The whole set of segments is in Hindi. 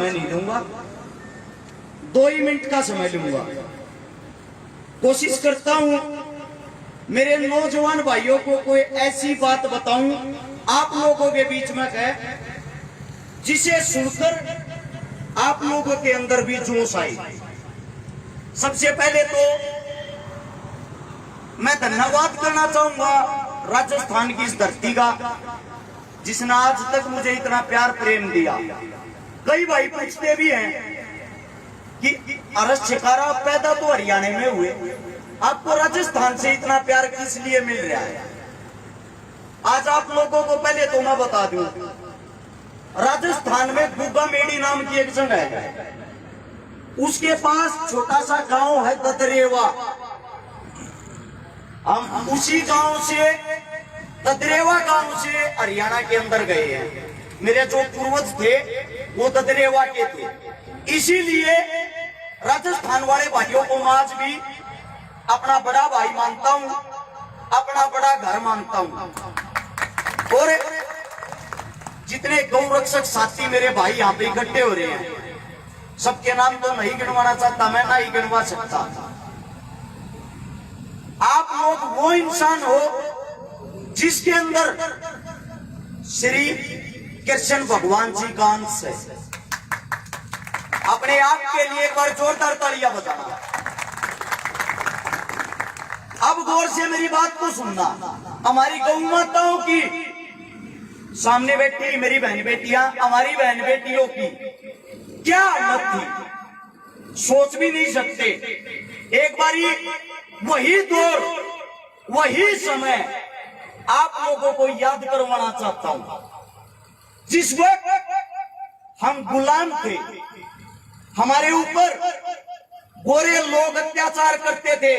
समय नहीं दूंगा, 2 ही मिनट का समय लूंगा। कोशिश करता हूं मेरे नौजवान भाइयों को कोई ऐसी बात बताऊं आप लोगों के बीच में कहे जिसे सुनकर आप लोगों के अंदर भी जोश आए। सबसे पहले तो मैं धन्यवाद करना चाहूंगा राजस्थान की इस धरती का, जिसने आज तक मुझे इतना प्यार प्रेम दिया। कई भाई पूछते भी हैं कि अरस शिकारा पैदा तो हरियाणा में हुए, आपको राजस्थान से इतना प्यार किस लिए मिल रहा है? आज आप लोगों को पहले तो मैं बता दूं, राजस्थान में गुग्गा मेडी नाम की एक जगह है, उसके पास छोटा सा गांव है ददरेवा। हम उसी गांव से, ददरेवा गांव से हरियाणा के अंदर गए हैं। मेरे जो पूर्वज थे वो ददरेवा के थे, इसीलिए राजस्थान वाले भाइयों को मैं आज भी अपना बड़ा भाई मानता हूं, अपना बड़ा घर मानता हूं। और जितने गौ रक्षक साथी मेरे भाई यहाँ पे इकट्ठे हो रहे हैं, सबके नाम तो नहीं गिनवाना चाहता मैं, ना ही गिनवा सकता। आप लोग वो इंसान हो जिसके अंदर श्री कृष्ण भगवान जी का अंश है। अपने आप के लिए एक बार जोरदार तालियां बजाना। अब गौर से मेरी बात को सुनना। हमारी गौ माताओं की सामने बैठी मेरी बहन बेटियां, हमारी बहन बेटियों की क्या हालत थी सोच भी नहीं सकते। एक बारी वही दौर, वही समय आप लोगों को याद करवाना चाहता हूं, जिस वक्त हम गुलाम थे, हमारे ऊपर गोरे लोग अत्याचार करते थे।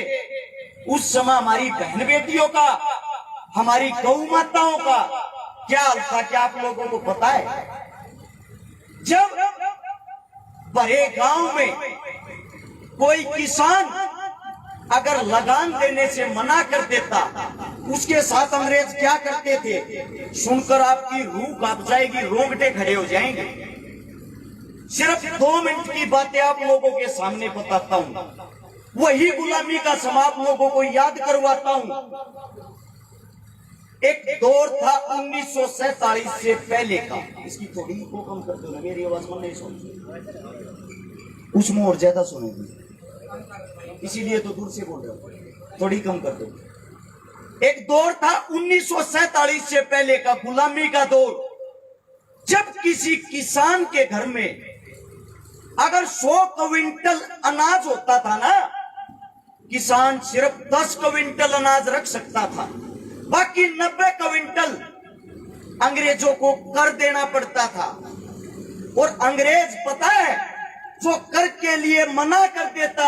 उस समय हमारी बहन बेटियों का, हमारी गौ माताओं का क्या हाल था, क्या आप लोगों को पता है? जब बड़े गांव में कोई किसान अगर लगान देने से मना कर देता, उसके साथ अंग्रेज क्या करते थे, सुनकर आपकी रूह कांप जाएगी, रोंगटे खड़े हो जाएंगे। सिर्फ 2 मिनट की बातें आप लोगों के सामने बताता हूं, वही गुलामी का समय आप लोगों को याद करवाता हूं। एक दौर था 1947 से पहले का, इसकी थोड़ी को कम कर दो ना, मेरी आवाज में नहीं सुनती, उसमें और ज्यादा सुनेगी, इसीलिए तो दूर से बोल रहा हूं, थोड़ी कम कर दो। एक दौर था 1947 से पहले का, गुलामी का दौर, जब किसी किसान के घर में अगर 100 क्विंटल अनाज होता था ना, किसान सिर्फ 10 क्विंटल अनाज रख सकता था, बाकी 90 क्विंटल अंग्रेजों को कर देना पड़ता था। और अंग्रेज पता है, जो कर के लिए मना कर देता,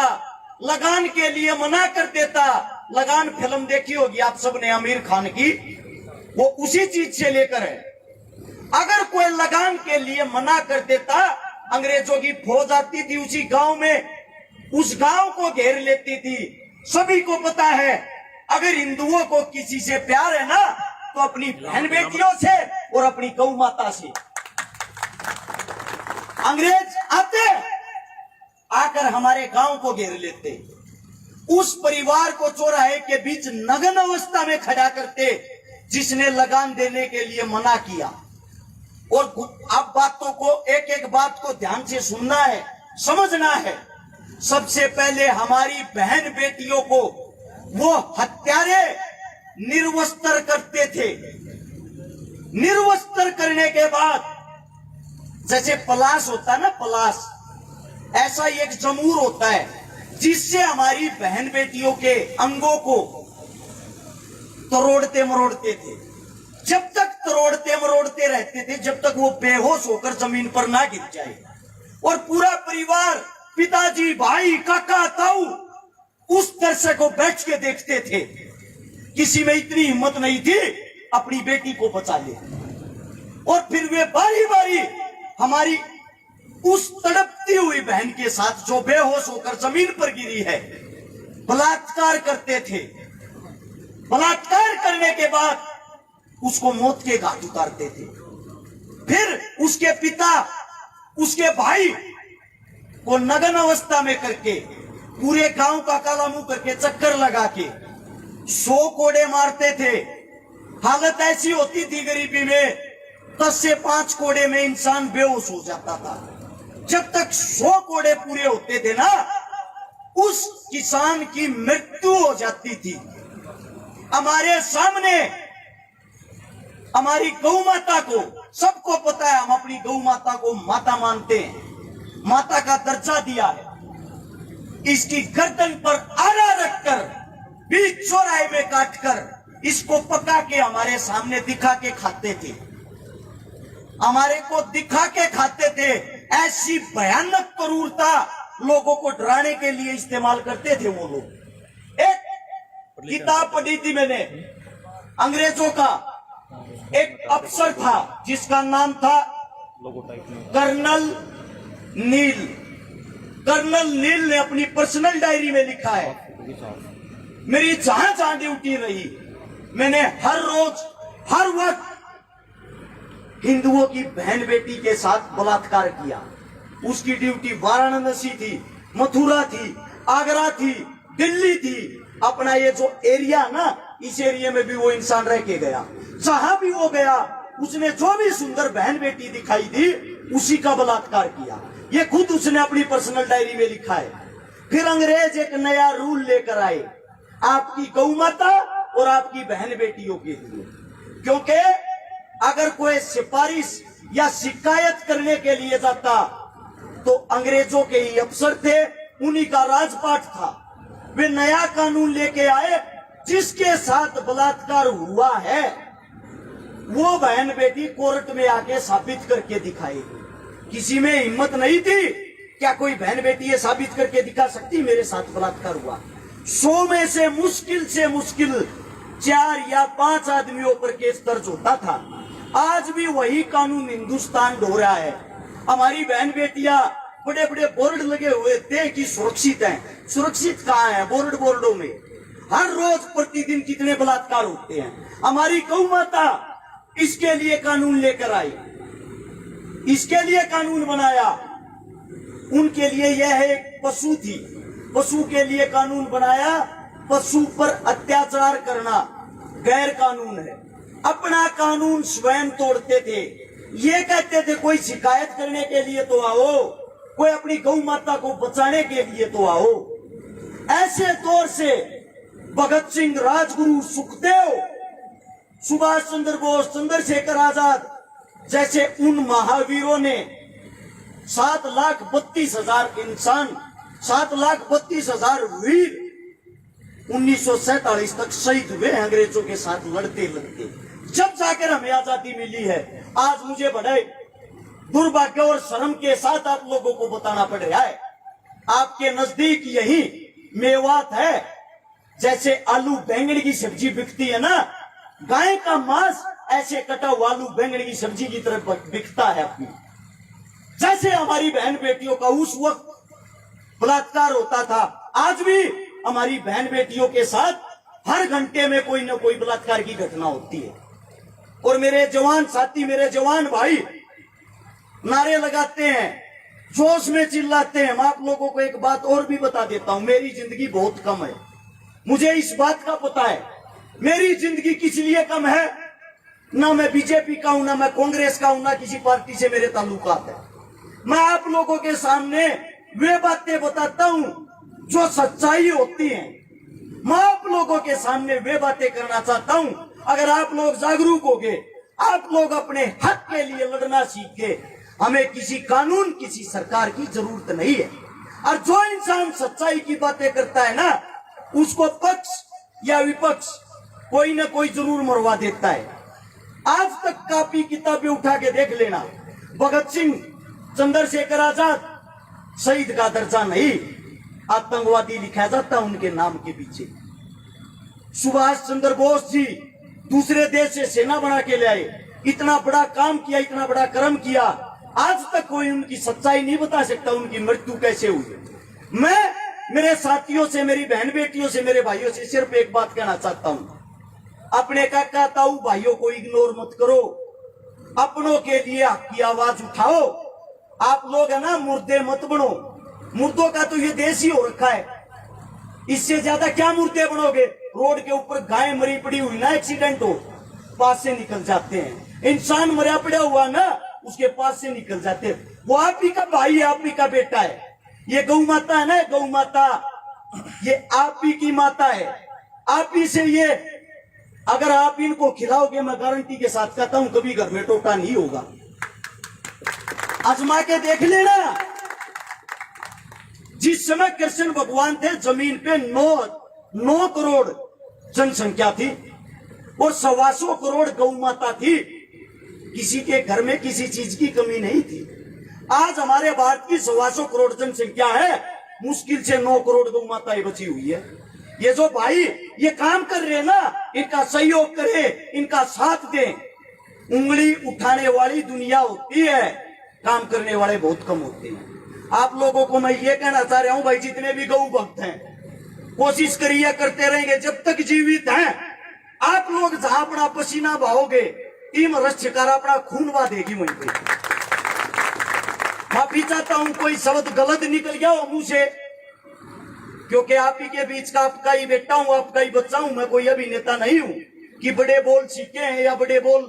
लगान के लिए मना कर देता, लगान फिल्म देखी होगी आप सबने आमिर खान की, वो उसी चीज से लेकर है। अगर कोई लगान के लिए मना कर देता, अंग्रेजों की फौज आती थी उसी गांव में, उस गांव को घेर लेती थी। सभी को पता है, अगर हिंदुओं को किसी से प्यार है ना, तो अपनी बहन बेटियों से और अपनी गौ माता से। अंग्रेज आते, आकर हमारे गांव को घेर लेते, उस परिवार को चौराहे के बीच नग्न अवस्था में खड़ा करते जिसने लगान देने के लिए मना किया। और अब बातों को, एक एक बात को ध्यान से सुनना है, समझना है। सबसे पहले हमारी बहन बेटियों को वो हत्यारे निर्वस्त्र करते थे। निर्वस्त्र करने के बाद, जैसे पलाश होता है ना, पलाश, ऐसा एक जमूर होता है जिससे हमारी बहन बेटियों के अंगों को तरोड़ते मरोड़ते थे। जब तक तरोड़ते मरोड़ते रहते थे, जब तक वो बेहोश होकर जमीन पर ना गिर जाए। और पूरा परिवार, पिताजी, भाई, काका, ताऊ, उस तरह को बैठ के देखते थे। किसी में इतनी हिम्मत नहीं थी अपनी बेटी को बचा ले। और फिर वे बारी बारी हमारी उस तड़पती हुई बहन के साथ, जो बेहोश होकर जमीन पर गिरी है, बलात्कार करते थे। बलात्कार करने के बाद उसको मौत के घाट उतारते थे। फिर उसके पिता उसके भाई को नग्न अवस्था में करके पूरे गांव का काला मुंह करके चक्कर लगा के 100 कोड़े मारते थे। हालत ऐसी होती थी गरीबी में 10 से 5 कोड़े में इंसान बेहोश हो जाता था। जब तक 100 कोड़े पूरे होते थे ना, उस किसान की मृत्यु हो जाती थी। हमारे सामने हमारी गौ माता को, सबको पता है, हम अपनी गौ माता को माता मानते हैं, माता का दर्जा दिया है। इसकी गर्दन पर आरा रखकर बीच चौराहे में काटकर इसको पका के हमारे सामने दिखा के खाते थे, हमारे को दिखा के खाते थे। ऐसी भयानक क्रूरता लोगों को डराने के लिए इस्तेमाल करते थे वो लोग। एक किताब पढ़ी थी मैंने, अंग्रेजों का एक अफसर था जिसका नाम था कर्नल नील। कर्नल नील ने अपनी पर्सनल डायरी में लिखा है, मेरी जहां जहां ड्यूटी रही, मैंने हर रोज हर वक्त हिंदुओं की बहन बेटी के साथ बलात्कार किया। उसकी ड्यूटी वाराणसी थी, मथुरा थी, आगरा थी, दिल्ली थी। अपना ये जो एरिया ना, इस एरिया में भी वो इंसान रह के गया। जहां भी वो गया, उसने जो भी सुंदर बहन बेटी दिखाई दी, उसी का बलात्कार किया। ये खुद उसने अपनी पर्सनल डायरी में लिखा है। फिर अंग्रेज एक नया रूल लेकर आए आपकी गौ माता और आपकी बहन बेटियों के लिए, क्योंकि अगर कोई सिफारिश या शिकायत करने के लिए जाता तो अंग्रेजों के ही अफसर थे, उन्हीं का राजपाट था। वे नया कानून लेके आए, जिसके साथ बलात्कार हुआ है वो बहन बेटी कोर्ट में आके साबित करके दिखाएगी। किसी में हिम्मत नहीं थी, क्या कोई बहन बेटी ये साबित करके दिखा सकती मेरे साथ बलात्कार हुआ? 100 में से मुश्किल 4 या 5 आदमियों पर केस दर्ज होता था। आज भी वही कानून हिंदुस्तान ढो रहा है। हमारी बहन बेटियां बड़े बड़े बोर्ड लगे हुए थे कि सुरक्षित हैं। सुरक्षित कहाँ है? बोर्डों में हर रोज प्रतिदिन कितने बलात्कार होते हैं। हमारी गौ माता इसके लिए कानून लेकर आई, इसके लिए कानून बनाया। उनके लिए यह एक पशु थी, पशु के लिए कानून बनाया। पशु पर अत्याचार करना गैर कानून है। अपना कानून स्वयं तोड़ते थे। ये कहते थे कोई शिकायत करने के लिए तो आओ, कोई अपनी गौ माता को बचाने के लिए तो आओ। ऐसे दौर से भगत सिंह, राजगुरु, सुखदेव, सुभाष चंद्र बोस, चंद्रशेखर आजाद जैसे उन महावीरों ने 7,32,000 इंसान, 7,32,000 वीर 1947 तक शहीद हुए अंग्रेजों के साथ लड़ते लड़ते। जब जाकर हमें आजादी मिली है। आज मुझे बड़े दुर्भाग्य और शर्म के साथ आप लोगों को बताना पड़ रहा है, आपके नजदीक यही मेवात है, जैसे आलू बैंगन की सब्जी बिकती है ना, गाय का मांस ऐसे कटा हुआ आलू बैंगन की सब्जी की तरफ बिकता है अपनी। जैसे हमारी बहन बेटियों का उस वक्त बलात्कार होता था, आज भी हमारी बहन बेटियों के साथ हर घंटे में कोई ना कोई बलात्कार की घटना होती है। और मेरे जवान साथी, मेरे जवान भाई नारे लगाते हैं, जोश में चिल्लाते हैं। मैं आप लोगों को एक बात और भी बता देता हूं, मेरी जिंदगी बहुत कम है, मुझे इस बात का पता है। मेरी जिंदगी किस लिए कम है? ना मैं बीजेपी का हूं, ना मैं कांग्रेस का हूं, ना किसी पार्टी से मेरे ताल्लुकात है। मैं आप लोगों के सामने वे बातें बताता हूं जो सच्चाई होती है। मैं आप लोगों के सामने वे बातें करना चाहता हूं। अगर आप लोग जागरूक होगे, आप लोग अपने हक के लिए लड़ना सीखे, हमें किसी कानून, किसी सरकार की जरूरत नहीं है। और जो इंसान सच्चाई की बातें करता है ना, उसको पक्ष या विपक्ष कोई ना कोई जरूर मरवा देता है। आज तक कापी किताबें उठा के देख लेना, भगत सिंह, चंद्रशेखर आजाद शहीद का दर्जा नहीं, आतंकवादी लिखा जाता उनके नाम के पीछे। सुभाष चंद्र बोस जी दूसरे देश से सेना बना के ले आए, इतना बड़ा काम किया, इतना बड़ा कर्म किया, आज तक कोई उनकी सच्चाई नहीं बता सकता, उनकी मृत्यु कैसे हुई। मैं मेरे साथियों से, मेरी बहन बेटियों से, मेरे भाइयों से सिर्फ एक बात कहना चाहता हूं, अपने काका ताऊ भाइयों को इग्नोर मत करो, अपनों के लिए हक की आवाज उठाओ। आप लोग है ना मुर्दे मत बनो। मुर्दों का तो ये देश ही हो रखा है, इससे ज्यादा क्या मुर्दे बनोगे। रोड के ऊपर गाय मरी पड़ी हुई ना, एक्सीडेंट हो, पास से निकल जाते हैं। इंसान मरा पड़ा हुआ ना, उसके पास से निकल जाते हैं। वो आप ही का भाई है, आप ही का बेटा है। ये गौ माता है ना, गौ माता ये आप ही की माता है। आप ही से ये अगर आप इनको खिलाओगे, मैं गारंटी के साथ कहता हूं कभी घर में टोटा नहीं होगा। आजमा के देख लेना। जिस समय कृष्ण भगवान थे, जमीन पे 9 करोड़ जनसंख्या थी और 125 करोड़ गौ माता थी। किसी के घर में किसी चीज की कमी नहीं थी। आज हमारे भारत की 125 करोड़ जनसंख्या है, मुश्किल से 9 करोड़ गौ माताएं बची हुई है। ये जो भाई ये काम कर रहे हैं ना, इनका सहयोग करे, इनका साथ दें। उंगली उठाने वाली दुनिया होती है, काम करने वाले बहुत कम होते हैं। आप लोगों को मैं ये कहना चाह रहा हूं भाई, जितने भी गौ भक्त हैं, कोशिश करिए, करते रहेंगे जब तक जीवित हैं। आप लोग जहां अपना पसीना बहाओगे, टीम रक्षकार अपना खून बहा देगी वहीं पे। माफी चाहता हूं कोई शब्द गलत निकल गया हो मुंह से, क्योंकि आप ही के बीच का आपका ही बेटा हूं, आपका ही बच्चा हूं। मैं कोई अभिनेता नहीं हूं कि बड़े बोल सीखे हैं या बड़े बोल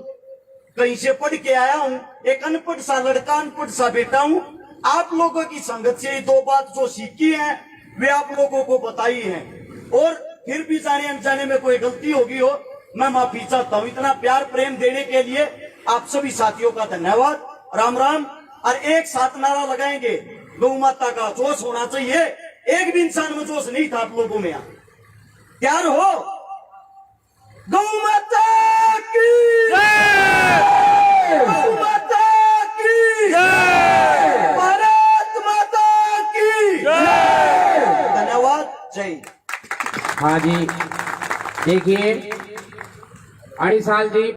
कहीं से पढ़ के आया हूं। एक अनपढ़ सा लड़का, अनपढ़ सा बेटा हूं। आप लोगों की संगत से 2 बात जो सीखी है वे आप लोगों को बताई है, और फिर भी जाने अनजाने में कोई गलती होगी हो, मैं माफी चाहता हूं। इतना प्यार प्रेम देने के लिए आप सभी साथियों का धन्यवाद। राम राम। और एक साथ नारा लगाएंगे, गौ माता का जोश होना चाहिए। एक भी इंसान में जोश नहीं था आप लोगों में। तैयार हो? गौ माता की जय, गौ माता की जय, भारत माता की जय। धन्यवाद। जय। हाँ जी, देखिए 2.5 साल जी।